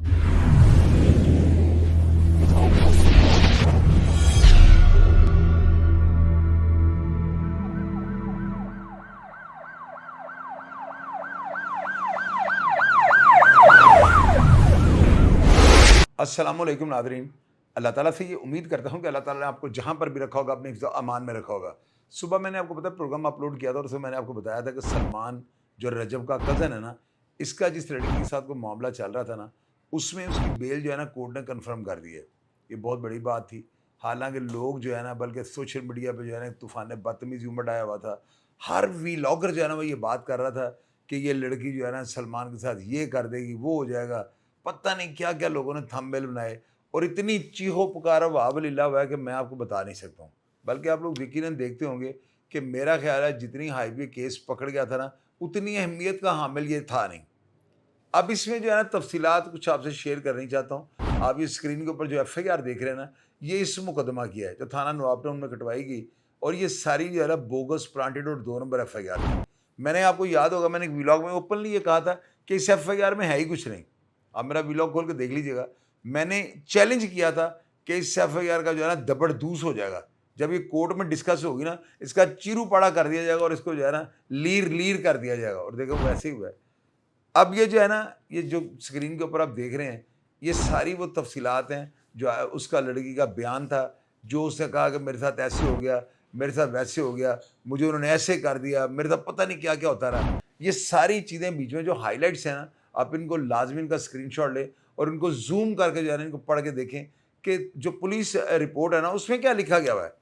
अस्सलामुअलैकुम नादरीन, अल्लाह ताला से ये उम्मीद करता हूँ कि अल्लाह ताला ने आपको जहाँ पर भी रखा होगा अपने हिफ्ज़ अमान में रखा होगा। सुबह मैंने आपको पता प्रोग्राम अपलोड किया था और उसमें मैंने आपको बताया था कि सलमान जो रजब का कज़न है ना, इसका जिस लड़की के साथ कोई मामला चल रहा था ना, उसमें उसकी बेल जो है ना कोर्ट ने कन्फर्म कर दी है। ये बहुत बड़ी बात थी। हालांकि लोग जो है ना, बल्कि सोशल मीडिया पर जो है ना तूफ़ान बदतमीज़ी उमड़ आया हुआ था। हर वीलॉगर जो है ना वो ये बात कर रहा था कि ये लड़की जो है ना सलमान के साथ ये कर देगी, वो हो जाएगा। पता नहीं क्या क्या लोगों ने थंबनेल बनाए और इतनी चीहो पुकारा वाहवलिल्लाह हुआ है कि मैं आपको बता नहीं सकता हूँ। बल्कि आप लोग यकीनन देखते होंगे कि मेरा ख्याल है जितनी हाईवे केस पकड़ गया था ना, उतनी अहमियत का हामिल ये था नहीं। अब इसमें जो है ना तफसीलात कुछ आपसे शेयर करनी चाहता हूँ। आप ये स्क्रीन के ऊपर जो एफआईआर देख रहे हैं ना, ये इस मुकदमा की है जो थाना नवाब टाउन में कटवाई गई, और ये सारी जो है ना बोगस प्लांटेड और 2 नंबर एफआईआर थी। मैंने आपको याद होगा, मैंने एक व्लॉग में ओपनली ये कहा था कि इस एफआईआर में है ही कुछ नहीं। आप मेरा व्लॉग खोल के देख लीजिएगा। मैंने चैलेंज किया था कि इस एफआईआर का जो है ना दबड़दूस हो जाएगा। जब ये कोर्ट में डिस्कस होगी ना, इसका चीरू पाड़ा कर दिया जाएगा और इसको जो है ना लीर लीर कर दिया जाएगा। और देखो वैसे ही हुआ है। अब ये जो है ना, ये जो स्क्रीन के ऊपर आप देख रहे हैं, ये सारी वो तफसीलात हैं जो उसका लड़की का बयान था, जो उसने कहा कि मेरे साथ ऐसे हो गया, मेरे साथ वैसे हो गया, मुझे उन्होंने ऐसे कर दिया, मेरे साथ पता नहीं क्या क्या होता रहा। ये सारी चीज़ें बीच में जो हाईलाइट्स हैं ना, आप इनको लाजमी इनका स्क्रीनशॉट लें और इनको जूम करके जो है ना इनको पढ़ के देखें कि जो पुलिस रिपोर्ट है ना उसमें क्या लिखा गया हुआ है,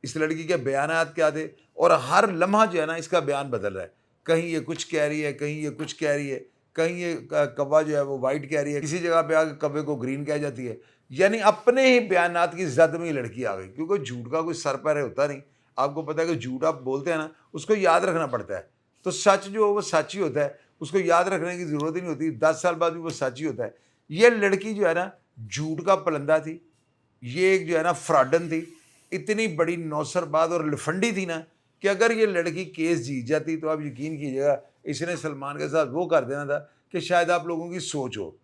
इस लड़की के बयानात क्या थे। और हर लम्हा जो है ना इसका बयान बदल रहा है। कहीं ये कुछ कह रही है, कहीं ये कुछ कह रही है, कहीं ये कौवा जो है वो वाइट कह रही है, किसी जगह पे आके कौवे को ग्रीन कह जाती है। यानी अपने ही बयानात की जद में ये लड़की आ गई, क्योंकि झूठ का कोई सर पैर होता नहीं। आपको पता है कि झूठ आप बोलते हैं ना, उसको याद रखना पड़ता है। तो सच जो है वो सच ही होता है, उसको याद रखने की ज़रूरत ही नहीं होती। 10 साल बाद भी वो सच ही होता है। ये लड़की जो है ना झूठ का पलंदा थी, ये एक जो है ना फ्रॉडन थी, इतनी बड़ी नौसरबाज और लफंडी थी ना कि अगर ये लड़की केस जीत जाती तो आप यकीन कीजिएगा इसने सलमान के साथ वो कर देना था कि शायद आप लोगों की सोच हो।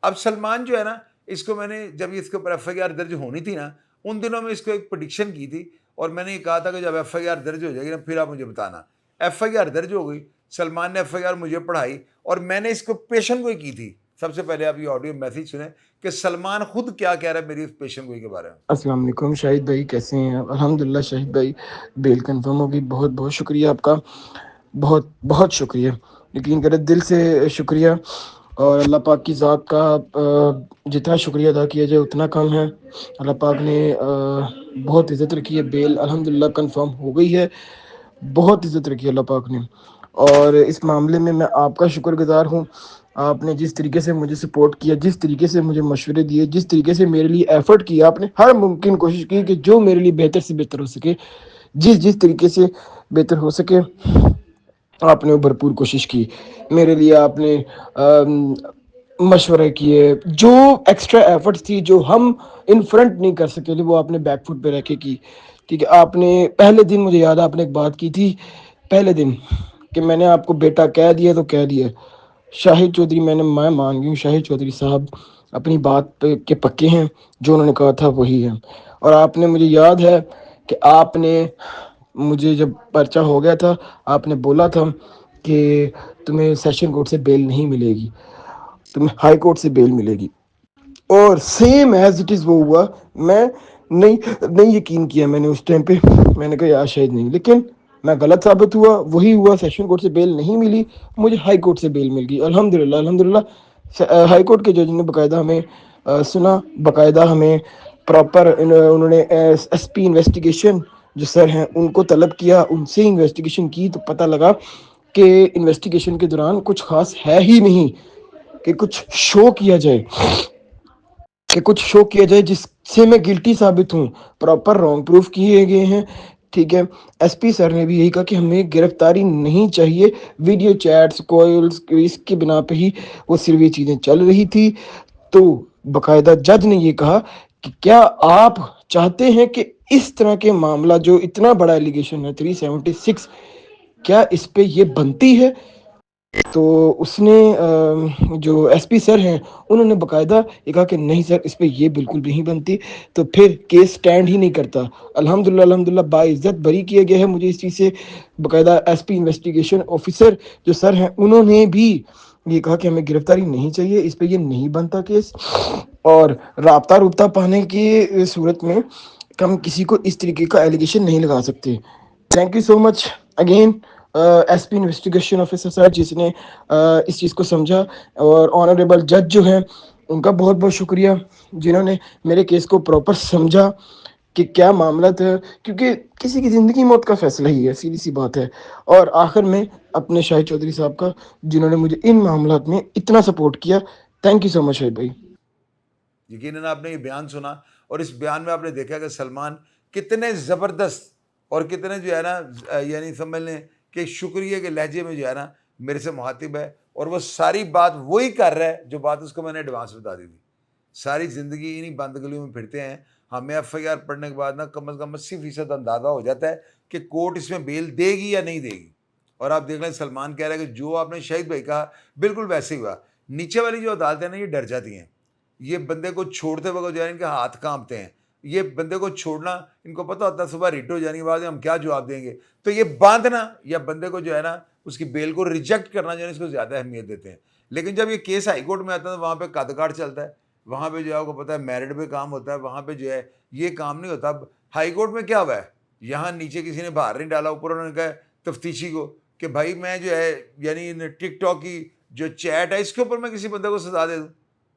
अब सलमान जो है ना, इसको मैंने जब इसके ऊपर एफआईआर दर्ज होनी थी ना, उन दिनों में इसको एक प्रेडिक्शन की थी और मैंने ये कहा था कि जब एफआईआर दर्ज हो जाएगी ना फिर आप मुझे बताना। एफआईआर दर्ज हो गई, सलमान ने एफआईआर मुझे पढ़ाई और मैंने इसको पेशन गोई की थी। सबसे पहले आप ये ऑडियो मैसेज सुने कि सलमान खुद क्या कह रहा है मेरी पेशन गोई के बारे में। अस्सलाम वालेकुम शाहिद भाई, कैसे हैं आप? अल्हम्दुलिल्लाह शाहिद भाई, बेल कंफर्म होगी। बहुत बहुत शुक्रिया आपका, बहुत बहुत शुक्रिया, यकीन करें दिल से शुक्रिया। और अल्लाह पाक की ज़ात का जितना शुक्रिया अदा किया जाए उतना कम है। अल्लाह पाक ने बहुत इज़्ज़त रखी है, बेल अल्हम्दुलिल्लाह कंफर्म हो गई है। बहुत इज़्ज़त रखी है अल्लाह पाक ने, और इस मामले में मैं आपका शुक्रगुज़ार हूँ। आपने जिस तरीके से मुझे सपोर्ट किया, जिस तरीके से मुझे मशवरे दिए, जिस तरीके से मेरे लिए एफ़र्ट किया, आपने हर मुमकिन कोशिश की कि जो मेरे लिए बेहतर से बेहतर हो सके, जिस जिस तरीके से बेहतर हो सके आपने वो भरपूर कोशिश की। मेरे लिए आपने मशवरे किए, जो एक्स्ट्रा एफर्ट्स थी जो हम इन फ्रंट नहीं कर सके थे वो आपने बैक फुट पे रह के की। ठीक है, आपने पहले दिन, मुझे याद है आपने एक बात की थी पहले दिन कि मैंने आपको बेटा कह दिया तो कह दिया। शाहिद चौधरी, मैं मान गई हूँ शाहिद चौधरी साहब अपनी बात पे के पक्के हैं, जो उन्होंने कहा था वही है। और आपने, मुझे याद है कि आपने मुझे जब पर्चा हो गया था आपने बोला था कि तुम्हें सेशन कोर्ट से बेल नहीं मिलेगी, तुम्हें हाई कोर्ट से बेल मिलेगी, और सेम एज इट इज़ वो हुआ। मैं नहीं नहीं यकीन किया मैंने उस टाइम पे, मैंने कहा यार शायद नहीं, लेकिन मैं गलत साबित हुआ, वही हुआ। सेशन कोर्ट से बेल नहीं मिली, मुझे हाई कोर्ट से बेल मिल गई। अल्हम्दुलिल्लाह अल्हम्दुलिल्लाह। हाई कोर्ट के जज ने बाकायदा हमें सुना, बाकायदा हमें प्रॉपर उन्होंने एसपी इन्वेस्टिगेशन जो सर हैं उनको तलब किया, उनसे इन्वेस्टिगेशन की तो पता लगा कि इन्वेस्टिगेशन के दौरान कुछ खास है ही नहीं कि कुछ शो किया जाए, जिससे मैं गिल्टी साबित हूँ। प्रॉपर रॉन्ग प्रूफ किए गए हैं। ठीक है, एसपी सर ने भी यही कहा कि हमें गिरफ्तारी नहीं चाहिए, वीडियो चैट्स कॉल्स इसकी बिना पे ही वो सिर्फ ये चीज़ें चल रही थी। तो बकायदा जज ने ये कहा कि क्या आप चाहते हैं कि इस तरह के मामला, जो इतना बड़ा एलिगेशन है 376, क्या इस पे ये बनती है تو اس نے جو ایس پی سر ہیں انہوں نے باقاعدہ یہ کہا کہ نہیں سر اس پہ یہ بالکل بھی نہیں بنتی، تو پھر کیس سٹینڈ ہی نہیں کرتا۔ الحمدللہ باعزت بری کیا گیا ہے مجھے اس چیز سے۔ باقاعدہ ایس پی انویسٹیگیشن آفیسر جو سر ہیں انہوں نے بھی یہ کہا کہ ہمیں گرفتاری نہیں چاہیے، اس پہ یہ نہیں بنتا کیس، اور رابطہ پانے کی صورت میں ہم کسی کو اس طریقے کا ایلیگیشن نہیں لگا سکتے۔ Thank you so much again S P investigation officer صاحب جس نے اس چیز کو سمجھا، اور آنریبل جج جو ہیں ان کا بہت بہت شکریہ جنہوں نے میرے کیس کو پراپر سمجھا کہ کیا معاملہ تھا، کیونکہ کسی کی زندگی موت کا فیصلہ ہی ہے، سیدھی سی بات ہے۔ اور آخر میں اپنے شاہد چودھری صاحب کا جنہوں نے مجھے ان معاملات میں اتنا سپورٹ کیا، تھینک یو سو مچ شاہد بھائی۔ یقیناً آپ نے یہ بیان سنا اور اس بیان میں آپ نے دیکھا کہ سلمان کتنے زبردست اور کتنے جو ہے نا یعنی سمجھ لیں کہ شکریہ کے لہجے میں جو ہے نا میرے سے مخاطب ہے، اور وہ ساری بات وہی کر رہا ہے جو بات اس کو میں نے ایڈوانس بتا دی تھی۔ ساری زندگی انہی بند گلیوں میں پھرتے ہیں، ہمیں ایف آئی آر پڑھنے کے بعد نا کم از کم 80% اندازہ ہو جاتا ہے کہ کورٹ اس میں بیل دے گی یا نہیں دے گی۔ اور آپ دیکھ لیں سلمان کہہ رہا ہے کہ جو آپ نے شہید بھائی کہا بالکل ویسے ہی ہوا۔ نیچے والی جو عدالتیں ہیں نا یہ ڈر جاتی ہیں، یہ بندے کو چھوڑتے وقت جو ہے ان کے ہاتھ کانپتے ہیں، یہ بندے کو چھوڑنا ان کو پتہ ہوتا ہے صبح ریٹ ہو جانے کے بعد ہم کیا جواب دیں گے، تو یہ باندھنا یا بندے کو جو ہے نا اس کی بیل کو ریجیکٹ کرنا جو ہے اس کو زیادہ اہمیت دیتے ہیں۔ لیکن جب یہ کیس ہائی کورٹ میں آتا ہے تو وہاں پہ قد کاٹ چلتا ہے، وہاں پہ جو ہے آپ کو پتہ ہے میرٹ پہ کام ہوتا ہے، وہاں پہ جو ہے یہ کام نہیں ہوتا۔ ہائی کورٹ میں کیا ہوا ہے، یہاں نیچے کسی نے باہر نہیں ڈالا، اوپر انہوں نے کہا تفتیشی کو کہ بھائی میں جو ہے یعنی ٹک ٹاک کی جو چیٹ ہے اس کے اوپر میں کسی بندے کو سزا دے دوں۔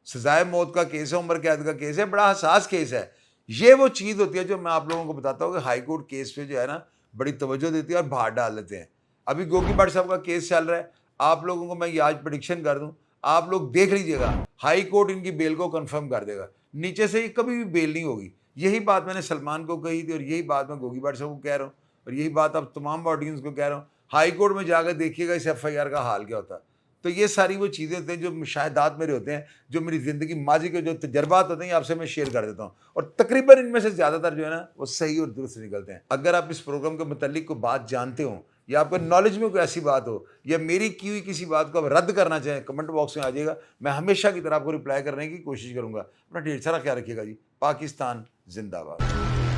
سزائے موت کا کیس ہے، عمر قید کا کیس ہے، بڑا حساس کیس ہے۔ یہ وہ چیز ہوتی ہے جو میں آپ لوگوں کو بتاتا ہوں کہ ہائی کورٹ کیس پہ جو ہے نا بڑی توجہ دیتی ہے اور باہر ڈال دیتے ہیں۔ ابھی گوگی بٹ صاحب کا کیس چل رہا ہے، آپ لوگوں کو میں یہ آج پریڈکشن کر دوں، آپ لوگ دیکھ لیجئے گا ہائی کورٹ ان کی بیل کو کنفرم کر دے گا، نیچے سے یہ کبھی بھی بیل نہیں ہوگی۔ یہی بات میں نے سلمان کو کہی تھی اور یہی بات میں گوگی بٹ صاحب کو کہہ رہا ہوں، اور یہی بات اب تمام آڈینس کو کہہ رہا ہوں، ہائی کورٹ میں جا کے دیکھیے گا اس ایف آئی آر کا حال کیا ہوتا ہے۔ تو یہ ساری وہ چیزیں ہوتی ہیں جو مشاہدات میرے ہوتے ہیں، جو میری زندگی ماضی کے جو تجربات ہوتے ہیں آپ سے میں شیئر کر دیتا ہوں، اور تقریباً ان میں سے زیادہ تر جو ہے نا وہ صحیح اور درست نکلتے ہیں۔ اگر آپ اس پروگرام کے متعلق کوئی بات جانتے ہوں یا آپ کو نالج میں کوئی ایسی بات ہو یا میری کی ہوئی کسی بات کو آپ رد کرنا چاہیں، کمنٹ باکس میں آ جائے گا، میں ہمیشہ کی طرح آپ کو رپلائی کرنے کی کوشش کروں گا۔ اپنا ڈھیر سارا خیال رکھیے گا جی۔ پاکستان زندہ باد۔